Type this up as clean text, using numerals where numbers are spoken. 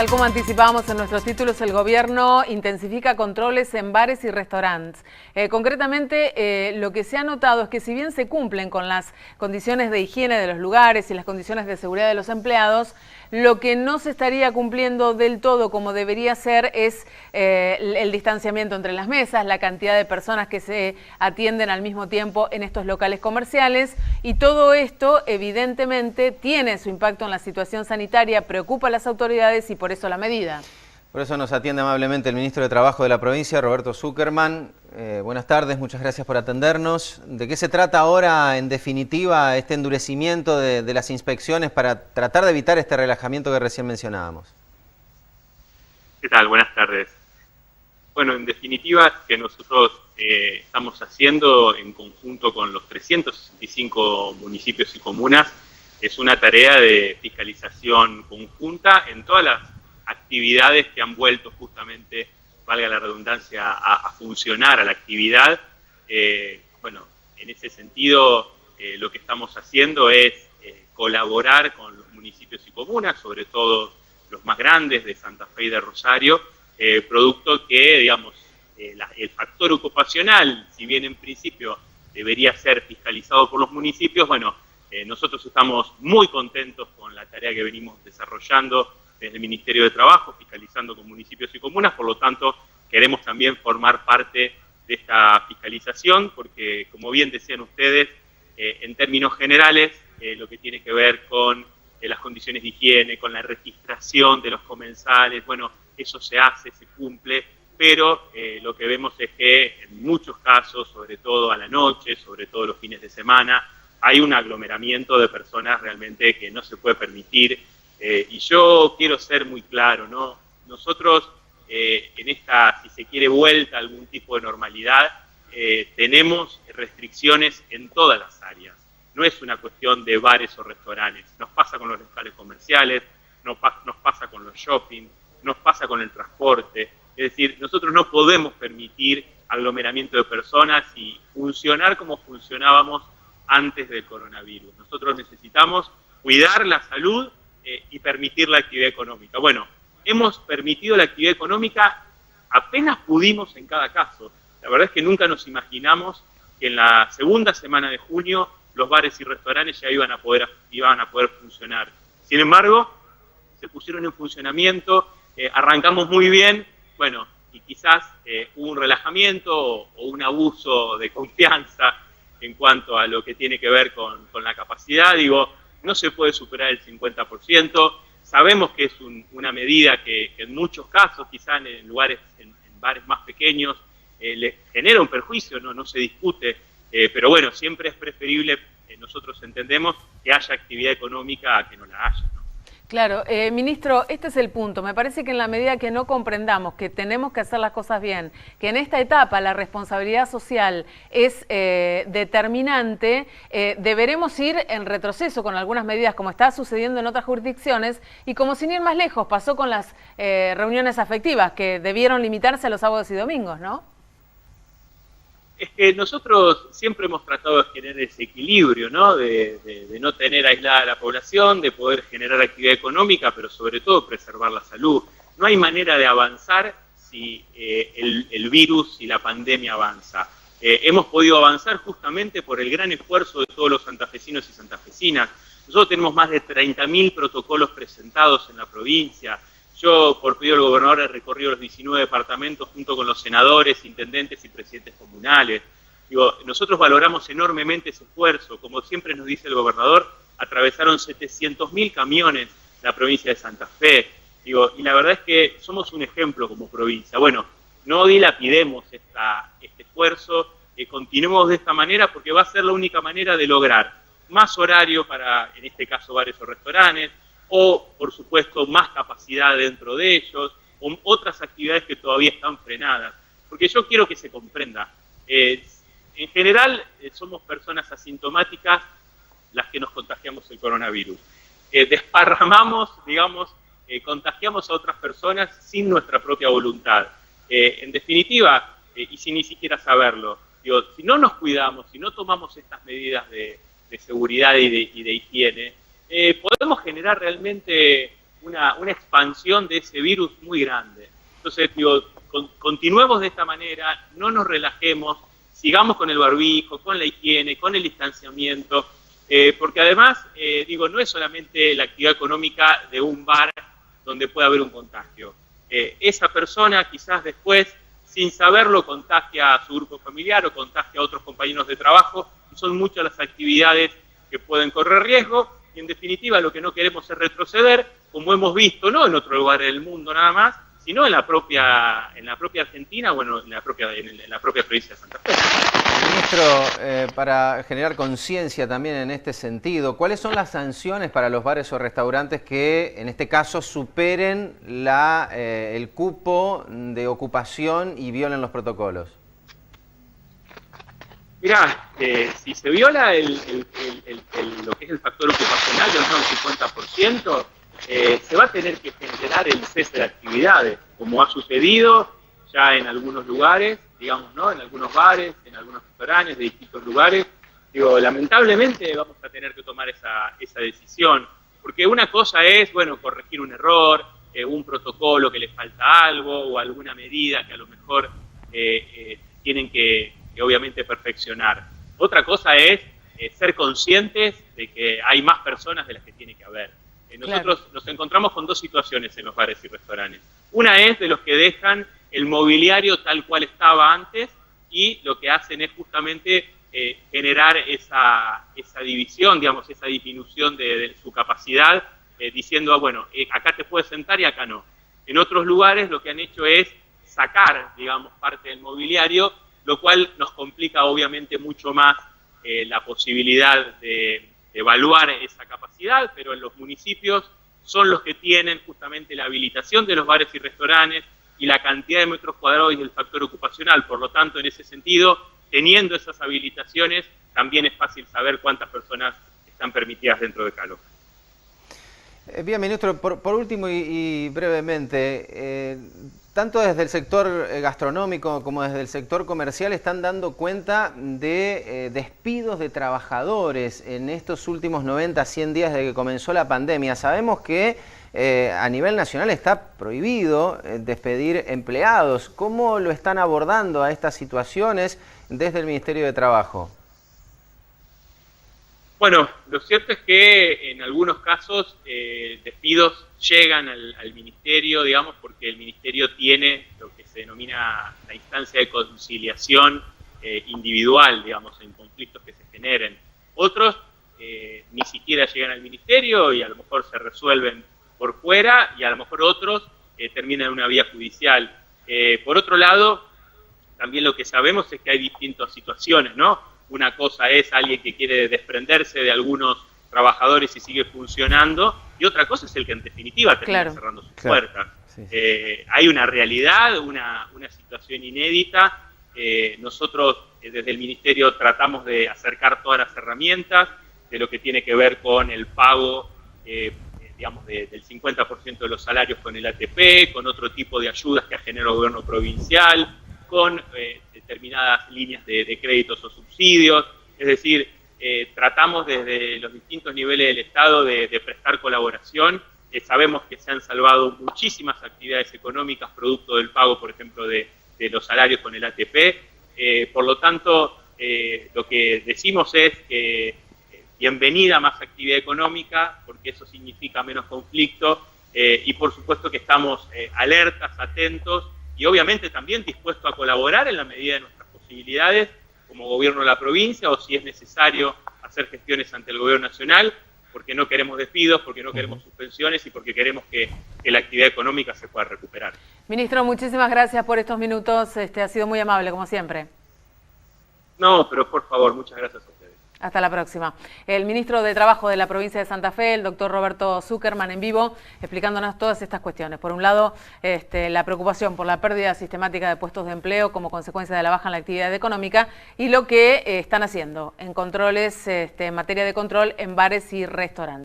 Tal como anticipábamos en nuestros títulos, el gobierno intensifica controles en bares y restaurantes. Concretamente, lo que se ha notado es que si bien se cumplen con las condiciones de higiene de los lugares y las condiciones de seguridad de los empleados, lo que no se estaría cumpliendo del todo como debería ser es el distanciamiento entre las mesas, la cantidad de personas que se atienden al mismo tiempo en estos locales comerciales, y todo esto evidentemente tiene su impacto en la situación sanitaria, preocupa a las autoridades y por eso la medida. Por eso nos atiende amablemente el ministro de Trabajo de la provincia, Roberto Zuckerman. Buenas tardes, muchas gracias por atendernos. ¿De qué se trata ahora, en definitiva, este endurecimiento de las inspecciones para tratar de evitar este relajamiento que recién mencionábamos? ¿Qué tal? Buenas tardes. Bueno, en definitiva, que nosotros estamos haciendo en conjunto con los 365 municipios y comunas es una tarea de fiscalización conjunta en todas las actividades que han vuelto justamente, valga la redundancia, a funcionar a la actividad. Bueno, en ese sentido, lo que estamos haciendo es colaborar con los municipios y comunas, sobre todo los más grandes de Santa Fe y de Rosario, producto que, digamos, el factor ocupacional, si bien en principio debería ser fiscalizado por los municipios, bueno, nosotros estamos muy contentos con la tarea que venimos desarrollando desde el Ministerio de Trabajo, fiscalizando con municipios y comunas, por lo tanto queremos también formar parte de esta fiscalización, porque como bien decían ustedes, en términos generales, lo que tiene que ver con las condiciones de higiene, con la registración de los comensales, bueno, eso se hace, se cumple, pero lo que vemos es que en muchos casos, sobre todo a la noche, sobre todo los fines de semana, hay un aglomeramiento de personas realmente que no se puede permitir. Y yo quiero ser muy claro, ¿no? Nosotros en esta, si se quiere, vuelta a algún tipo de normalidad, tenemos restricciones en todas las áreas. No es una cuestión de bares o restaurantes. Nos pasa con los locales comerciales, nos pasa con los shopping, nos pasa con el transporte. Es decir, nosotros no podemos permitir aglomeramiento de personas y funcionar como funcionábamos antes del coronavirus. Nosotros necesitamos cuidar la salud y permitir la actividad económica. Bueno, hemos permitido la actividad económica apenas pudimos en cada caso. La verdad es que nunca nos imaginamos que en la segunda semana de junio los bares y restaurantes ya iban a poder funcionar. Sin embargo, se pusieron en funcionamiento, arrancamos muy bien, bueno, y quizás hubo un relajamiento o un abuso de confianza en cuanto a lo que tiene que ver con la capacidad. Digo, no se puede superar el 50%, sabemos que es una medida que en muchos casos, quizás en lugares, en bares más pequeños, le genera un perjuicio, no se discute, pero bueno, siempre es preferible, nosotros entendemos, que haya actividad económica a que no la haya, ¿no? Claro, ministro, este es el punto. Me parece que en la medida que no comprendamos que tenemos que hacer las cosas bien, que en esta etapa la responsabilidad social es determinante, deberemos ir en retroceso con algunas medidas, como está sucediendo en otras jurisdicciones, y como sin ir más lejos, pasó con las reuniones afectivas, que debieron limitarse a los sábados y domingos, ¿no? Es que nosotros siempre hemos tratado de generar ese equilibrio, ¿no? De no tener aislada a la población, de poder generar actividad económica, pero sobre todo preservar la salud. No hay manera de avanzar si el virus y la pandemia avanza. Hemos podido avanzar justamente por el gran esfuerzo de todos los santafesinos y santafesinas. Nosotros tenemos más de 30.000 protocolos presentados en la provincia. Yo, por pedido del gobernador, he recorrido los 19 departamentos junto con los senadores, intendentes y presidentes comunales. Digo, nosotros valoramos enormemente ese esfuerzo. Como siempre nos dice el gobernador, atravesaron 700.000 camiones la provincia de Santa Fe. Digo, y la verdad es que somos un ejemplo como provincia. Bueno, no dilapidemos este esfuerzo, continuemos de esta manera, porque va a ser la única manera de lograr más horario para, en este caso, bares o restaurantes, o, por supuesto, más capacidad dentro de ellos, o otras actividades que todavía están frenadas. Porque yo quiero que se comprenda, en general somos personas asintomáticas las que nos contagiamos el coronavirus. Desparramamos, digamos, contagiamos a otras personas sin nuestra propia voluntad. En definitiva, y sin ni siquiera saberlo, digo, si no nos cuidamos, si no tomamos estas medidas de seguridad y de higiene, podemos generar realmente una expansión de ese virus muy grande. Entonces, digo, continuemos de esta manera, no nos relajemos, sigamos con el barbijo, con la higiene, con el distanciamiento, porque además, digo, no es solamente la actividad económica de un bar donde puede haber un contagio. Esa persona quizás después, sin saberlo, contagia a su grupo familiar o contagia a otros compañeros de trabajo, y son muchas las actividades que pueden correr riesgo, y en definitiva lo que no queremos es retroceder, como hemos visto, no en otro lugar del mundo nada más, sino en la propia Argentina, bueno, en la propia provincia de Santa Fe. Ministro, para generar conciencia también en este sentido, ¿cuáles son las sanciones para los bares o restaurantes que en este caso superen el cupo de ocupación y violen los protocolos? Mirá, si se viola lo que es el factor ocupacional de un 50%, se va a tener que generar el cese de actividades, como ha sucedido ya en algunos lugares, digamos, ¿no? En algunos bares, en algunos restaurantes de distintos lugares. Digo, lamentablemente vamos a tener que tomar esa decisión, porque una cosa es, bueno, corregir un error, un protocolo que le falta algo, o alguna medida que a lo mejor tienen que obviamente perfeccionar. Otra cosa es ser conscientes de que hay más personas de las que tiene que haber. Nosotros nos encontramos con dos situaciones en los bares y restaurantes. Una es de los que dejan el mobiliario tal cual estaba antes y lo que hacen es justamente generar esa división, digamos, esa disminución de su capacidad, diciendo, bueno, acá te puedes sentar y acá no. En otros lugares lo que han hecho es sacar, digamos, parte del mobiliario, lo cual nos complica obviamente mucho más la posibilidad de evaluar esa capacidad, pero en los municipios son los que tienen justamente la habilitación de los bares y restaurantes y la cantidad de metros cuadrados y el factor ocupacional. Por lo tanto, en ese sentido, teniendo esas habilitaciones, también es fácil saber cuántas personas están permitidas dentro de Calo. Bien, ministro, por último y brevemente, tanto desde el sector gastronómico como desde el sector comercial están dando cuenta de despidos de trabajadores en estos últimos 90, 100 días desde que comenzó la pandemia. Sabemos que a nivel nacional está prohibido despedir empleados. ¿Cómo lo están abordando a estas situaciones desde el Ministerio de Trabajo? Bueno, lo cierto es que en algunos casos despidos llegan al Ministerio, digamos, porque el Ministerio tiene lo que se denomina la instancia de conciliación individual, digamos, en conflictos que se generen. Otros ni siquiera llegan al Ministerio y a lo mejor se resuelven por fuera y a lo mejor otros terminan en una vía judicial. Por otro lado, también lo que sabemos es que hay distintas situaciones, ¿no? Una cosa es alguien que quiere desprenderse de algunos trabajadores y sigue funcionando, y otra cosa es el que en definitiva termina cerrando sus puertas. Sí. Hay una realidad, una situación inédita. Nosotros desde el Ministerio tratamos de acercar todas las herramientas de lo que tiene que ver con el pago, digamos, del 50% de los salarios con el ATP, con otro tipo de ayudas que ha generado el gobierno provincial, con determinadas líneas de créditos o subsidios. Es decir, tratamos desde los distintos niveles del Estado de prestar colaboración. Sabemos que se han salvado muchísimas actividades económicas producto del pago, por ejemplo, de los salarios con el ATP. Por lo tanto, lo que decimos es que bienvenida más actividad económica, porque eso significa menos conflicto, y por supuesto que estamos alertas, atentos, y obviamente también dispuestos a colaborar en la medida de nuestras posibilidades como gobierno de la provincia, o si es necesario hacer gestiones ante el gobierno nacional, porque no queremos despidos, porque no queremos suspensiones y porque queremos que la actividad económica se pueda recuperar. Ministro, muchísimas gracias por estos minutos, ha sido muy amable como siempre. No, pero por favor, muchas gracias a ustedes. Hasta la próxima. El ministro de Trabajo de la provincia de Santa Fe, el doctor Roberto Zuckerman, en vivo, explicándonos todas estas cuestiones. Por un lado, la preocupación por la pérdida sistemática de puestos de empleo como consecuencia de la baja en la actividad económica y lo que están haciendo en controles, en materia de control en bares y restaurantes.